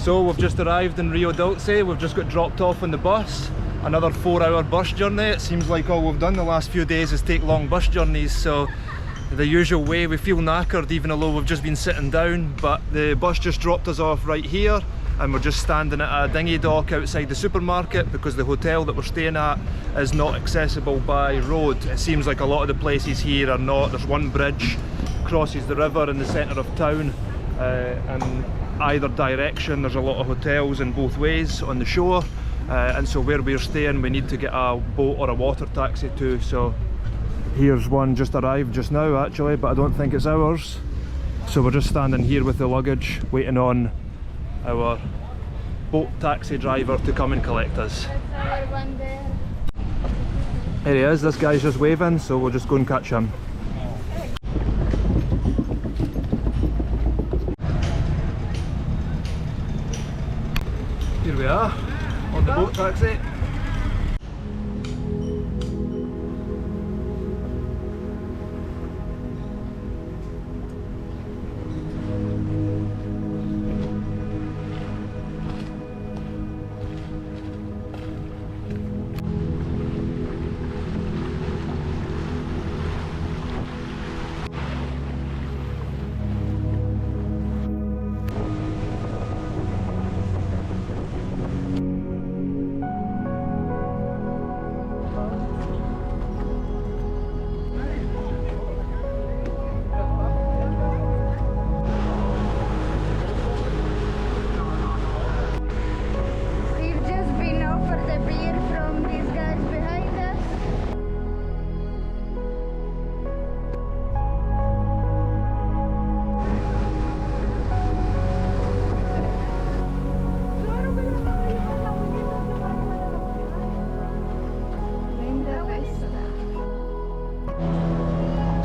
So we've just arrived in Rio Dulce, we've just got dropped off on the bus. Another 4-hour bus journey. It seems like all we've done the last few days is take long bus journeys, so the usual way, we feel knackered even though we've just been sitting down, but the bus just dropped us off right here and we're just standing at a dinghy dock outside the supermarket because the hotel that we're staying at is not accessible by road. It seems like a lot of the places here are not. There's one bridge crosses the river in the centre of town, and either direction there's a lot of hotels in both ways on the shore, and so where we're staying we need to get a boat or a water taxi to. So here's one just arrived just now actually, but I don't think it's ours, so we're just standing here with the luggage waiting on our boat taxi driver to come and collect us. Here he is, this guy's just waving, so we'll just go and catch him. Here we are, on the boat taxi.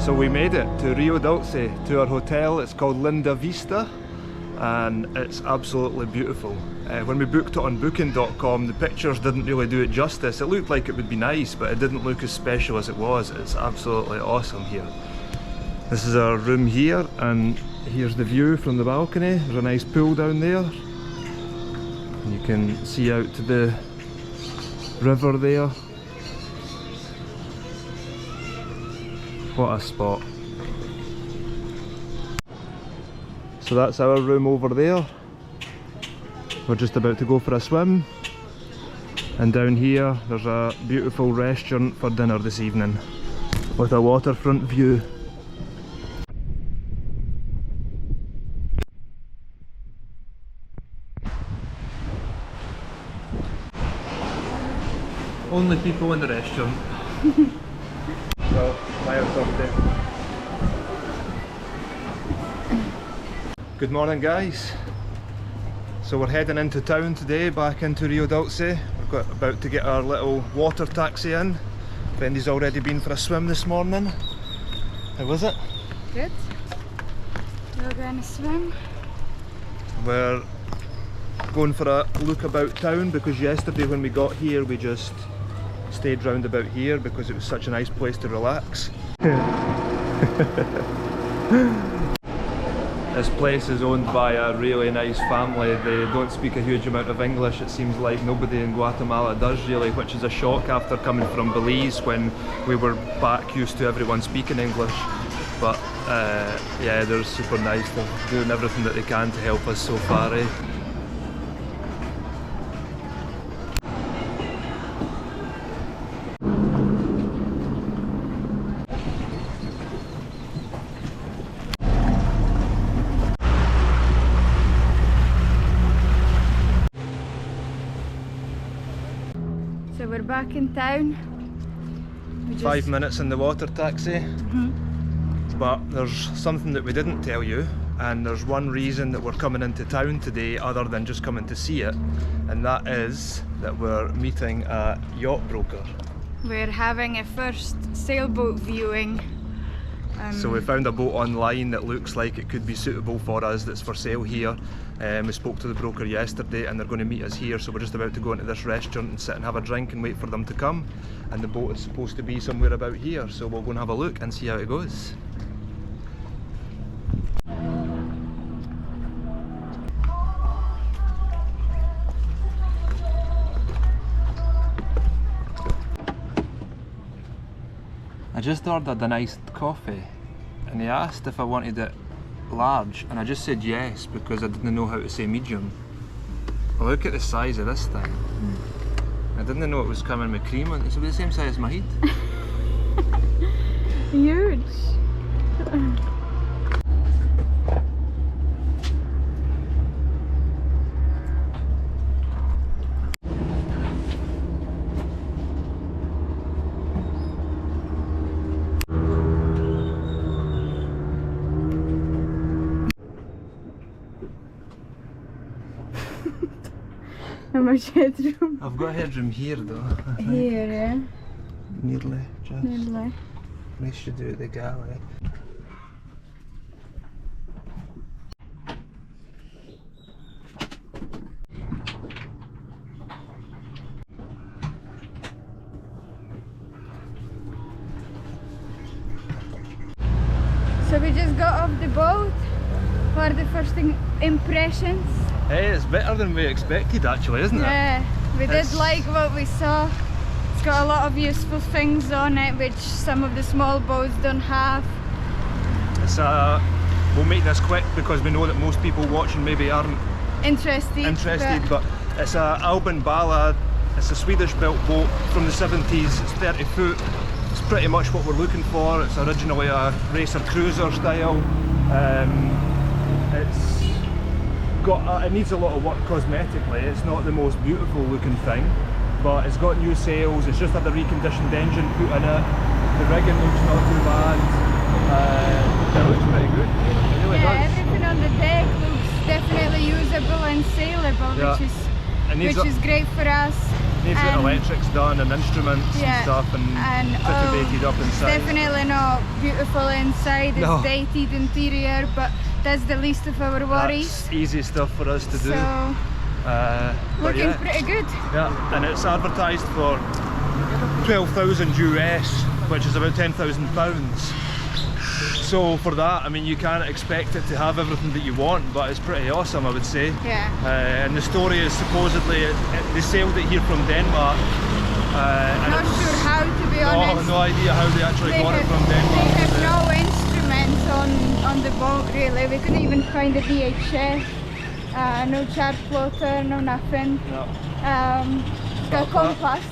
So we made it to Rio Dulce, to our hotel. It's called Vista and it's absolutely beautiful. When we booked it on booking.com, the pictures didn't really do it justice. It looked like it would be nice, but it didn't look as special as it was. It's absolutely awesome here. This is our room here, and here's the view from the balcony. There's a nice pool down there. And you can see out to the river there. What a spot. So that's our room over there. We're just about to go for a swim. And down here there's a beautiful restaurant for dinner this evening with a waterfront view. Only people in the restaurant. So, good morning guys. So we're heading into town today, back into Rio Dulce. We're about to get our little water taxi in. Vendy's already been for a swim this morning. How was it? Good. We're going to swim. We're going for a look about town because yesterday when we got here we just stayed round about here because it was such a nice place to relax. This place is owned by a really nice family. They don't speak a huge amount of English. It seems like nobody in Guatemala does really, which is a shock after coming from Belize when we were back used to everyone speaking English. But yeah, they're super nice. They're doing everything that they can to help us so far, eh? So we're back in town. 5 minutes in the water taxi. But there's something that we didn't tell you, and there's one reason that we're coming into town today other than just coming to see it, and that is that we're meeting a yacht broker. We're having a first sailboat viewing. So we found a boat online that looks like it could be suitable for us, that's for sale here. We spoke to the broker yesterday and they're going to meet us here, so we're just about to go into this restaurant and sit and have a drink and wait for them to come. And the boat is supposed to be somewhere about here, so we'll go and have a look and see how it goes. I just ordered an iced coffee and he asked if I wanted it large and I just said yes because I didn't know how to say medium. Well, look at the size of this thing. I didn't know it was coming with cream on it. It's about the same size as my head. Huge. How much headroom? I've got headroom here though. Here, yeah. Nearly, just. Nearly. We should do the galley. So we just got off the boat. What are the first impressions? Hey, it's better than we expected actually, isn't it? Yeah, we did It's- like what we saw. It's got a lot of useful things on it which some of the small boats don't have. It's we'll make this quick because we know that most people watching maybe aren't interested, but it's a Albin Ballad. It's a Swedish built boat from the 70s. It's 30 foot. It's pretty much what we're looking for. It's originally a racer cruiser style. It's got it needs a lot of work cosmetically. It's not the most beautiful looking thing, but it's got new sails. It's just had a reconditioned engine put in it. The rigging looks not too bad. It looks pretty good. It really yeah, does. everything on the deck looks definitely usable and sailable, Yeah. which is great for us. Needs And- the electrics done and instruments Yeah, and stuff and titivated up inside. definitely not beautiful inside. It's No. dated interior, but that's the least of our worries. That's easy stuff for us to do. So But looking yeah, pretty good. yeah, and it's advertised for 12,000 US, which is about £10,000. So for that, I mean, you can't expect it to have everything that you want, but it's pretty awesome, I would say. Yeah. And the story is supposedly they sailed it here from Denmark. Not sure how, to be honest. No idea how they actually got it from They Denmark. have no instruments on the boat really. We couldn't even find a VHF, no chart plotter, no nothing. No. It's got a compass.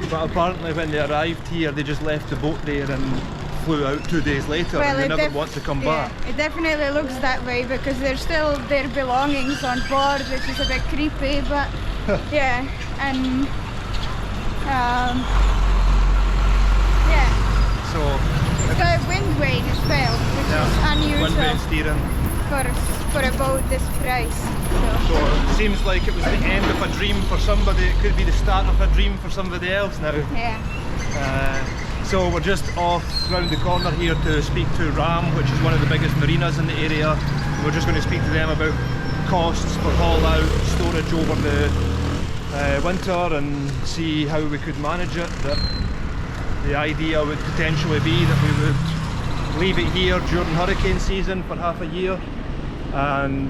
But apparently when they arrived here, they just left the boat there and flew out 2 days later, and they never want to come back. It definitely looks that way because there's still their belongings on board, which is a bit creepy, but yeah, and yeah. So It's got a wind vane as well, which is wind vane unusual steering. for a boat this price. So it seems like it was the end of a dream for somebody. It could be the start of a dream for somebody else now. Yeah. So we're just off round the corner here to speak to Ram, which is one of the biggest marinas in the area. We're just going to speak to them about costs for haul out, storage over the winter, and see how we could manage it. The idea would potentially be that we would leave it here during hurricane season for half a year, and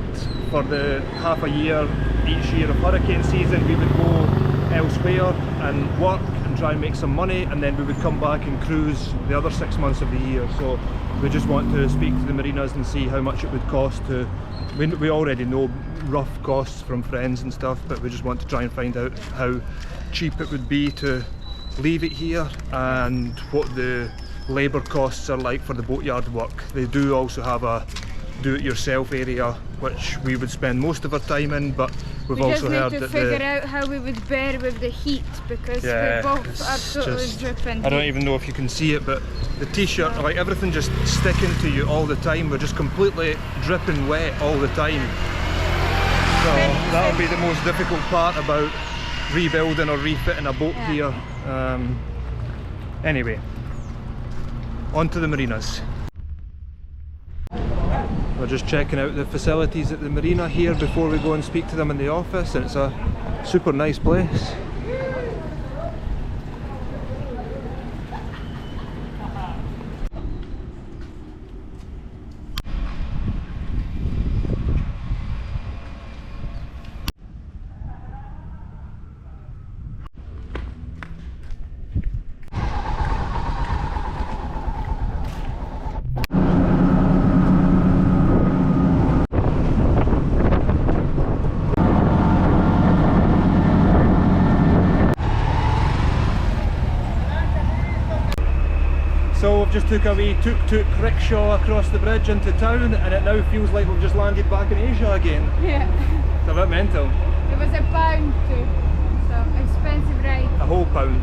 for the half a year each year of hurricane season we would go elsewhere and work and try and make some money, and then we would come back and cruise the other 6 months of the year. So we just want to speak to the marinas and see how much it would cost to, we already know rough costs from friends and stuff, but we just want to try and find out how cheap it would be to leave it here and what the labour costs are like for the boatyard work. They do also have a do-it-yourself area which we would spend most of our time in, but we've We just also need heard to that figure out how we would bear with the heat because we're both it's absolutely just- dripping. I don't even know if you can see it, but the t-shirt, like everything just sticking to you all the time. We're just completely dripping wet all the time. So that'll be the most difficult part about rebuilding or refitting a boat here. Anyway, on to the marinas. We're just checking out the facilities at the marina here before we go and speak to them in the office, and it's a super nice place. just took a wee tuk-tuk rickshaw across the bridge into town, and it now feels like we've just landed back in Asia again. Yeah. It's a bit mental. It was £1 too, so expensive ride. A whole pound.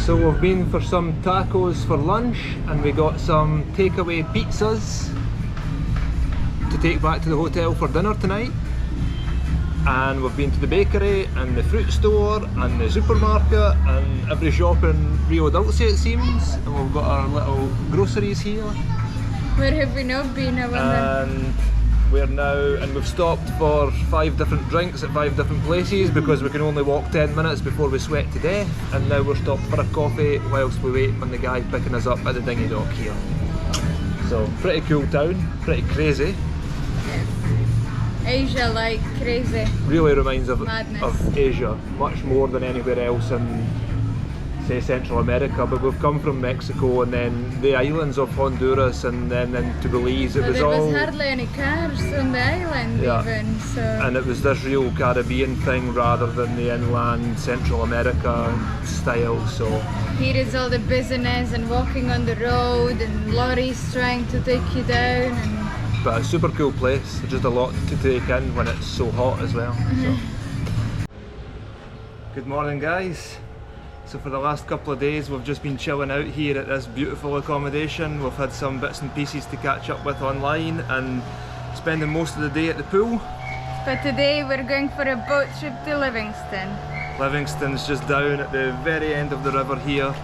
So we've been for some tacos for lunch, and we got some takeaway pizzas to take back to the hotel for dinner tonight. And we've been to the bakery and the fruit store and the supermarket and every shop in Rio Dulce, it seems. And we've got our little groceries here. Where have we not been, I wonder? And we're now, and we've stopped for 5 different drinks at 5 different places because we can only walk 10 minutes before we sweat to death. And now we're stopped for a coffee whilst we wait on the guy picking us up at the dinghy dock here. So pretty cool town, pretty crazy. Asia like crazy. Really reminds of Asia, much more than anywhere else in, say, Central America. But we've come from Mexico and then the islands of Honduras and then into Belize. It was there all... was hardly any cars on the island even, so... And it was this real Caribbean thing rather than the inland Central America style, so... Here is all the business and walking on the road and lorries trying to take you down and... But a super cool place, there's just a lot to take in when it's so hot as well. So. Good morning guys. So for the last couple of days we've just been chilling out here at this beautiful accommodation. We've had some bits and pieces to catch up with online and spending most of the day at the pool. But today we're going for a boat trip to Livingston. Livingston's just down at the very end of the river here.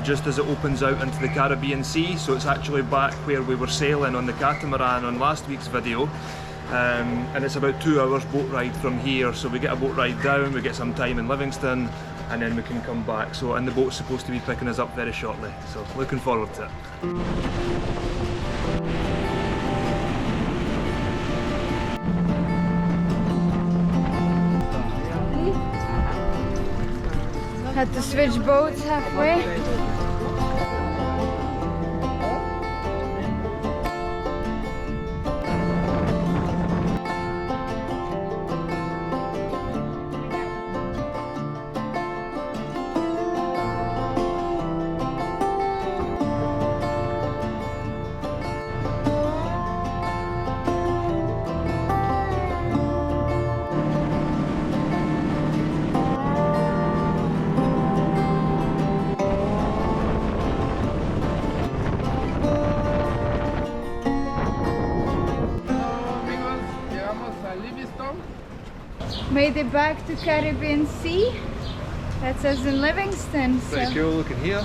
Just as it opens out into the Caribbean Sea, so it's actually back where we were sailing on the catamaran on last week's video, and it's about 2 hours boat ride from here. So we get a boat ride down, we get some time in Livingston, and then we can come back. So, and the boat's supposed to be picking us up very shortly, so looking forward to it. Had to switch boats halfway. Made it back to Caribbean Sea. That's us in Livingston. Pretty cool looking here.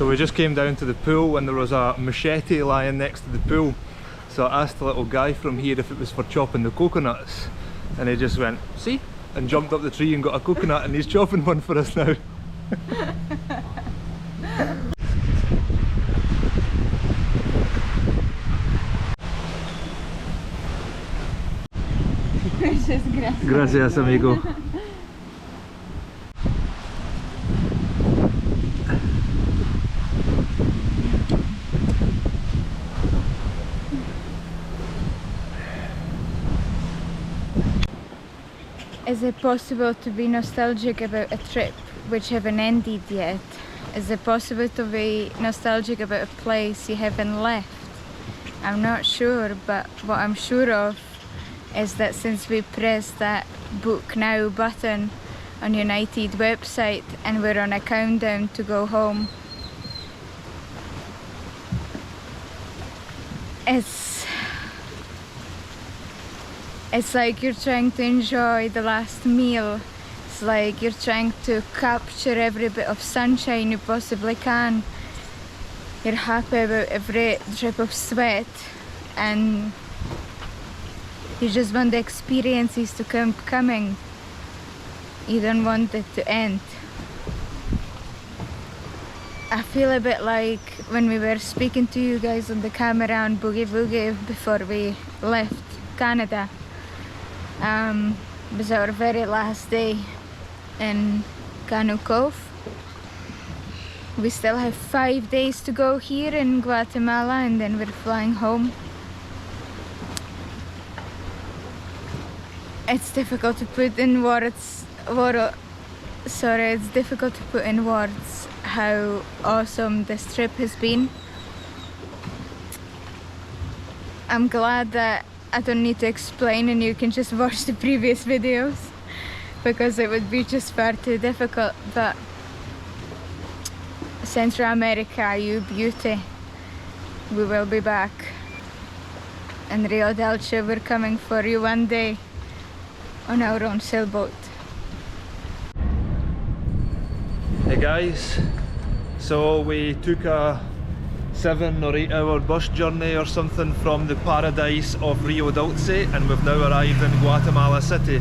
So we just came down to the pool and there was a machete lying next to the pool. So I asked the little guy from here if it was for chopping the coconuts, and he just went, see? And jumped up the tree and got a coconut, and he's chopping one for us now. Gracias, amigo. Is it possible to be nostalgic about a trip which haven't ended yet? Is it possible to be nostalgic about a place you haven't left? I'm not sure, but what I'm sure of is that since we pressed that book now button on United website and we're on a countdown to go home, it's like you're trying to enjoy the last meal. It's like you're trying to capture every bit of sunshine you possibly can. You're happy about every drip of sweat and you just want the experiences to keep coming. You don't want it to end. I feel a bit like when we were speaking to you guys on the camera on Boogie Boogie before we left Canada. It was our very last day in Canoe Cove. We still have 5 days to go here in Guatemala and then we're flying home. It's difficult to put in words, it's difficult to put in words how awesome this trip has been. I'm glad that I don't need to explain and you can just watch the previous videos because it would be just far too difficult, but Central America, you beauty. We will be back. And Rio Dulce, we're coming for you one day on our own sailboat. Hey guys, so we took a 7 or 8 hour bus journey or something from the paradise of Rio Dulce, and we've now arrived in Guatemala City.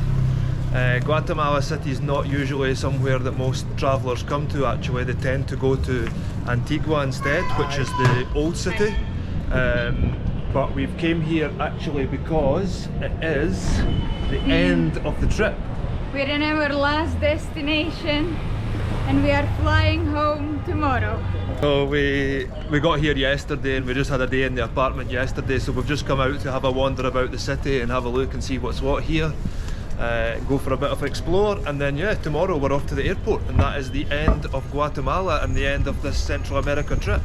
Guatemala City is not usually somewhere that most travellers come to actually. They tend to go to Antigua instead, which is the old city. But we've came here actually because it is the end of the trip. We're in our last destination and we are flying home tomorrow. So we got here yesterday and we just had a day in the apartment yesterday, so we've just come out to have a wander about the city and have a look and see what's what here. Go for a bit of explore, and then yeah, tomorrow we're off to the airport, and that is the end of Guatemala and the end of this Central America trip.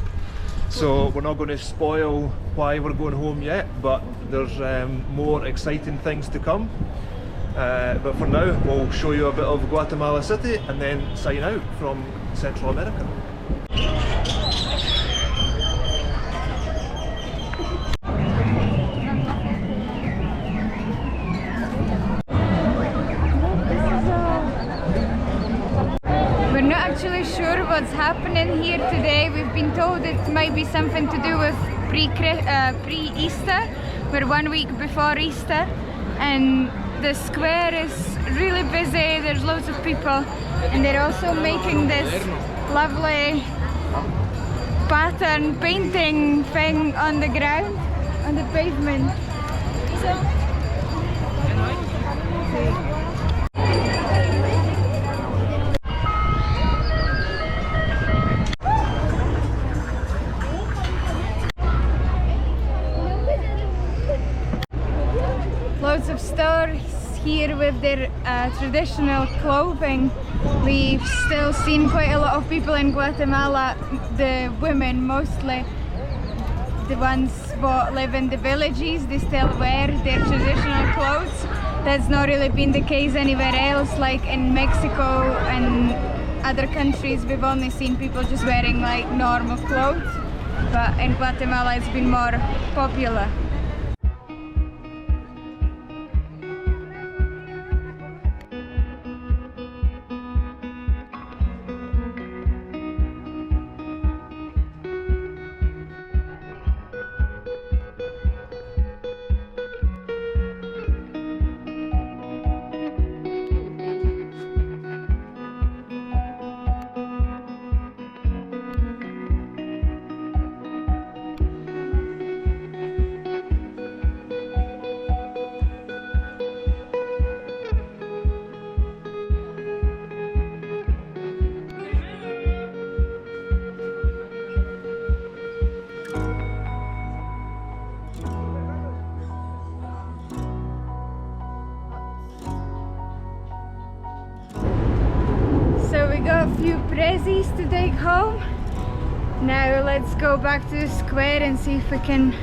So we're not going to spoil why we're going home yet, but there's more exciting things to come. But for now, we'll show you a bit of Guatemala City and then sign out from Central America. We're not actually sure what's happening here today. We've been told it might be something to do with pre-Easter. We're 1 week before Easter and the square is really busy. There's loads of people and they're also making this lovely pattern painting thing on the ground, on the pavement. Loads of stores here with their traditional clothing. We've still seen quite a lot of people in Guatemala, the women mostly, the ones that live in the villages, they still wear their traditional clothes. That's not really been the case anywhere else, like in Mexico and other countries we've only seen people just wearing like normal clothes, but in Guatemala it's been more popular. Now let's go back to the square and see if we can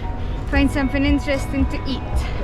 find something interesting to eat.